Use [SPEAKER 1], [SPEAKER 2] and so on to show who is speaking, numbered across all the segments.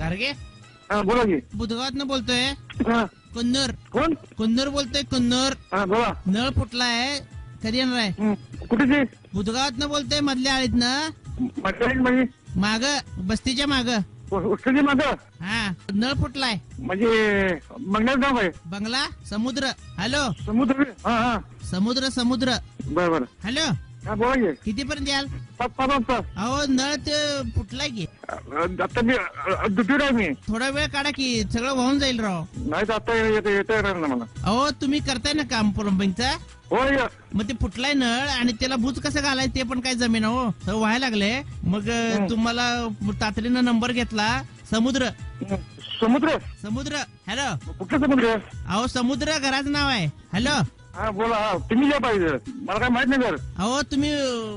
[SPEAKER 1] गारगे
[SPEAKER 2] हा बोला की.
[SPEAKER 1] बुधगावात बोलतोय.
[SPEAKER 2] हा
[SPEAKER 1] कुन्नूर.
[SPEAKER 2] कोण?
[SPEAKER 1] कुन्नूर बोलतोय कुन्नूर.
[SPEAKER 2] हा बोला.
[SPEAKER 1] नळ फुटलाय, कधी येणार आहे?
[SPEAKER 2] कुठे ते?
[SPEAKER 1] बुधगावात बोलतोय, मधल्या आळीत ना.
[SPEAKER 2] म्हणजे
[SPEAKER 1] माग बस्तीच्या माग.
[SPEAKER 2] कधी माझं
[SPEAKER 1] हा नळ फुटलाय.
[SPEAKER 2] म्हणजे बंगल्यात नाव आहे.
[SPEAKER 1] बंगला समुद्र. हॅलो
[SPEAKER 2] समुद्र. हा हा
[SPEAKER 1] समुद्र समुद्र.
[SPEAKER 2] बर बर.
[SPEAKER 1] हॅलो
[SPEAKER 2] हा बोला की.
[SPEAKER 1] किती पर्यंत याल?
[SPEAKER 2] 5 वाजता.
[SPEAKER 1] अहो नळ ते फुटलाय की.
[SPEAKER 2] आता मी ड्युटीवर आहे मी.
[SPEAKER 1] थोडा वेळ काढा की, सगळं वाहून जाईल राव.
[SPEAKER 2] नाही आता येता येणार ना मला.
[SPEAKER 1] अहो तुम्ही करताय ना काम प्लंबिंगचं.
[SPEAKER 2] होय.
[SPEAKER 1] मग ते फुटलाय नळ आणि त्याला बुच कसं घालाय ते पण काय जमीन हो सगळं व्हायला लागले. मग तुम्हाला तातडीनं नंबर घेतला. समुद्र.
[SPEAKER 2] समुद्र.
[SPEAKER 1] समुद्र. हॅलो
[SPEAKER 2] कुठलं समुद्र?
[SPEAKER 1] अहो समुद्र घराचं नाव आहे. हॅलो
[SPEAKER 2] हा बोला. हा तुम्ही या पाहिजे, मला काय माहित नाही सर.
[SPEAKER 1] अहो तुम्ही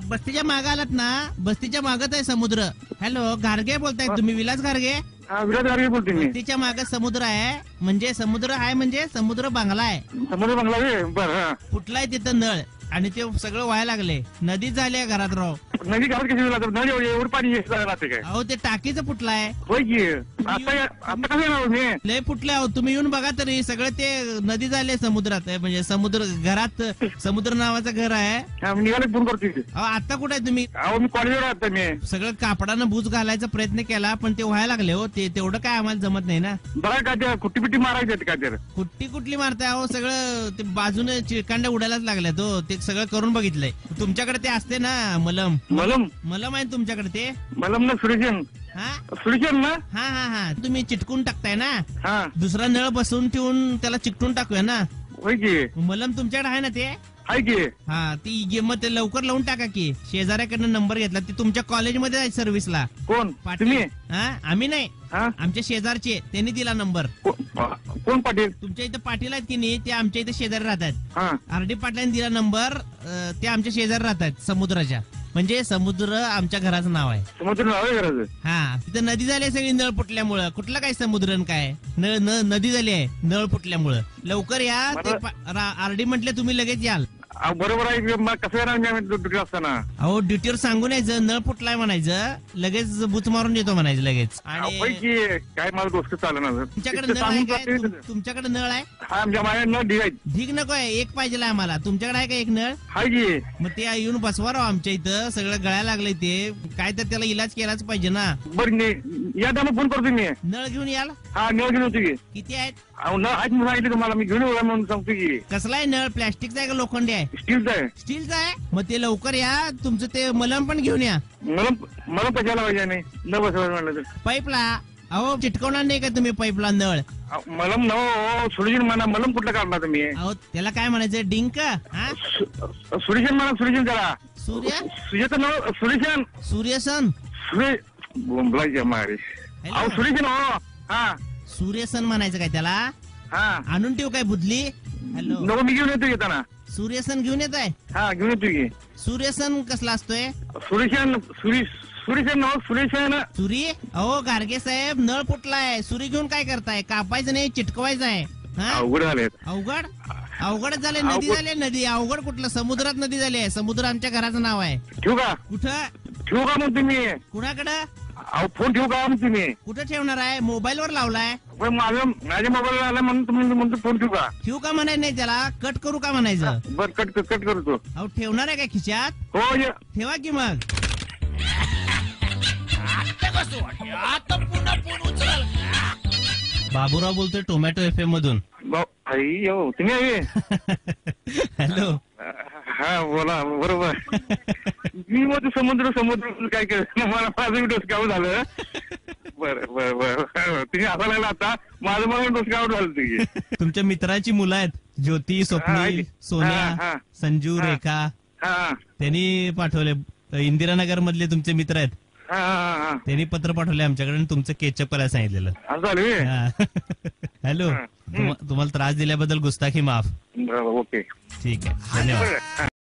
[SPEAKER 1] बस्तीच्या माग आलात ना, बस्तीच्या मागच आहे समुद्र. हॅलो गारगे बोलताय तुम्ही? विलास गारगे.
[SPEAKER 2] हा विलास गारगे बोलते मी.
[SPEAKER 1] बस्तीच्या माग समुद्र आहे, म्हणजे समुद्र आहे, म्हणजे समुद्र बंगला आहे.
[SPEAKER 2] समुद्र बंगला आहे. बर. हा
[SPEAKER 1] फुटलाय तिथं नळ आणि ते सगळं व्हायला लागले. नदी झाली आहे घरात राव.
[SPEAKER 2] नदी घरात कशी लागत? नदी एवढं पाणी राहते काय?
[SPEAKER 1] अहो ते टाकीचं फुटलाय.
[SPEAKER 2] होय की. आता कसं येणार मी?
[SPEAKER 1] लय फुटले. अहो तुम्ही येऊन बघा तरी, सगळं ते नदी झाले समुद्रात. म्हणजे समुद्र घरात समुद्र नावाचं घर आहे.
[SPEAKER 2] हा मी निघाले फोन करतो.
[SPEAKER 1] अहो आता कुठे आहे तुम्ही?
[SPEAKER 2] अहो मी कॉलेजवर आता मी.
[SPEAKER 1] सगळं कापडानं बूज घालायचा प्रयत्न केला, पण ते व्हायला लागले हो. ते तेवढं काय आम्हाला जमत नाही ना.
[SPEAKER 2] बघा काय ते कुट्टी पिट्टी मारायची काय तर.
[SPEAKER 1] कुट्टी कुठली मारताय? अहो सगळं ते बाजूने चिरकांड्या उडायलाच लागल्या. तो ते सगळं करून बघितलंय. तुमच्याकडे ते असते ना मलम. मलम आहे तुमच्याकडे ते?
[SPEAKER 2] मलम ना सुरेशन.
[SPEAKER 1] हा
[SPEAKER 2] सुरेशन ना.
[SPEAKER 1] हा हा हा तुम्ही चिटकून टाकताय ना.
[SPEAKER 2] हा
[SPEAKER 1] दुसरा नळ बसवून ठेवून त्याला चिकटून टाकूया ना.
[SPEAKER 2] होय की.
[SPEAKER 1] मलम तुमच्याकडे आहे ना ते?
[SPEAKER 2] आहे की.
[SPEAKER 1] हा ती मग ते लवकर लावून टाका की. शेजाऱ्याकडनं नंबर घेतला. ते तुमच्या कॉलेजमध्ये आहे सर्व्हिसला.
[SPEAKER 2] कोण?
[SPEAKER 1] पाटील.
[SPEAKER 2] तुम्ही?
[SPEAKER 1] हा आम्ही नाही,
[SPEAKER 2] हा
[SPEAKER 1] आमच्या शेजारचे. त्यांनी दिला नंबर.
[SPEAKER 2] कोण पाटील?
[SPEAKER 1] तुमच्या इथं पाटील आहेत की नाही, ते आमच्या इथे शेजारी राहतात.
[SPEAKER 2] हा
[SPEAKER 1] आर.डी. पाटलांनी दिला नंबर. ते आमच्या शेजारी राहतात समुद्राच्या. म्हणजे समुद्र आमच्या घराचं नाव आहे.
[SPEAKER 2] समुद्र नाव आहे घराचं.
[SPEAKER 1] हा तिथं नदी झाली सगळी नळ फुटल्यामुळं. कुठलं काय समुद्र काय नदी झाली आहे नळ फुटल्यामुळं. लवकर या. आर.डी. म्हटले तुम्ही लगेच याल.
[SPEAKER 2] बरोबर आहे. मग कसं येणार मी ड्युटी असताना?
[SPEAKER 1] अहो ड्युटीवर सांगून यायचं, नळ फुटलाय म्हणायचं, लगेच बुच मारून येतो म्हणायचं लगेच. आणि
[SPEAKER 2] काय मला गोष्ट चालणार.
[SPEAKER 1] तुमच्याकडे नळ आहे काय? तुमच्याकडे नळ आहे?
[SPEAKER 2] हा आमच्या माझ्या नळ ढीग आहेत.
[SPEAKER 1] ढीग नको आहे, एक पाहिजे आम्हाला. तुमच्याकडे आहे का एक नळ?
[SPEAKER 2] हाय की.
[SPEAKER 1] मग ते येऊन बसवा राव आमच्या इथं. सगळं गळायला लागलंय ते. काय तर त्याला इलाज केलाच पाहिजे ना.
[SPEAKER 2] बरं या टायमा फोन करतो मी.
[SPEAKER 1] नळ घेऊन याल.
[SPEAKER 2] हा नळ घेऊन होतो की.
[SPEAKER 1] किती आहेत?
[SPEAKER 2] नळ आहेत म्हणून सांगितलं तुम्हाला मी. घेऊन येऊ म्हणून सांगतो की.
[SPEAKER 1] कसला आहे नळ? प्लॅस्टिकचा आहे का लोखंडी आहे?
[SPEAKER 2] स्टीलचा आहे.
[SPEAKER 1] स्टीलचा आहे? मग ते लवकर या. तुमचं ते मलम पण घेऊन या.
[SPEAKER 2] मला कशाला पाहिजे नाही न बसवायचं म्हणलं तर.
[SPEAKER 1] पाईपला. अहो चिटकवणार नाही का तुम्ही पाईपला नळ?
[SPEAKER 2] मलम नव सुरेशन म्हणा. मलम कुठलं काढला तुम्ही?
[SPEAKER 1] अहो त्याला काय म्हणायचं? डिंक. हा
[SPEAKER 2] सुरेशन म्हणा. सुरेशन त्याला.
[SPEAKER 1] सूर्य
[SPEAKER 2] नाव सुरेशन.
[SPEAKER 1] सूर्यसन.
[SPEAKER 2] बोंबलायच्या मारे. अहो सुरेशन हो. हा
[SPEAKER 1] सूर्यसन म्हणायचं काय त्याला?
[SPEAKER 2] हा
[SPEAKER 1] आणून ठेव काय बुदली? हॅलो
[SPEAKER 2] नको मी घेऊन येतो येताना.
[SPEAKER 1] सूर्यसन घेऊन येत आहे?
[SPEAKER 2] हा घेऊन येतो की.
[SPEAKER 1] सूर्यसन कसला असतोय?
[SPEAKER 2] सुरेशन सुरेशन नाव सुरेशन.
[SPEAKER 1] सुरी? अहो गार्गे साहेब नळ फुटलाय. सुरी घेऊन काय करताय? कापायचं नाही, चिटकवायचं आहे.
[SPEAKER 2] अवघड झाले.
[SPEAKER 1] अवघडच झाले. नदी झाली नदी. अवघड कुठलं? समुद्रात नदी झाली आहे. समुद्र आमच्या घराचं नाव आहे.
[SPEAKER 2] ठेवू का?
[SPEAKER 1] कुठं
[SPEAKER 2] ठेवू का मग तुम्ही?
[SPEAKER 1] कुणाकडं?
[SPEAKER 2] फोन ठेवू का मग तुम्ही?
[SPEAKER 1] कुठं ठेवणार आहे? मोबाईल वर लावलाय?
[SPEAKER 2] माझ्या मोबाईल आला म्हणून तुम्ही म्हणतो फोन ठेवू का?
[SPEAKER 1] ठेवू का म्हणायचं नाही त्याला? कट करू का म्हणायचं?
[SPEAKER 2] बर कट करतो.
[SPEAKER 1] अहो ठेवणार आहे का खिशात?
[SPEAKER 2] हो
[SPEAKER 1] ठेवा की मग. बाबूराव बोलतोय टोमॅटो FM मधून.
[SPEAKER 2] तुम्ही आहे?
[SPEAKER 1] हॅलो.
[SPEAKER 2] हा बोला. बरोबर. मी मग समुद्र काय केलं मला माझं डोसकावून झालं. बरं बरं बरं. तुम्ही असा लागला आता माझं मला डोसकावून झालं. तुम्ही
[SPEAKER 1] तुमच्या मित्राची मुलं आहेत ज्योती, स्वप्नील, सोन्या, संजू, रेखा. त्यांनी पाठवले. इंदिरानगर मधले तुमचे मित्र आहेत. त्यांनी पत्र पाठवले आमच्याकडे. तुमचं केचप करायला सांगितलेलं. हॅलो. तुम्हाला त्रास दिल्याबद्दल गुस्ताखी माफ.
[SPEAKER 2] ओके
[SPEAKER 1] ठीक आहे. धन्यवाद.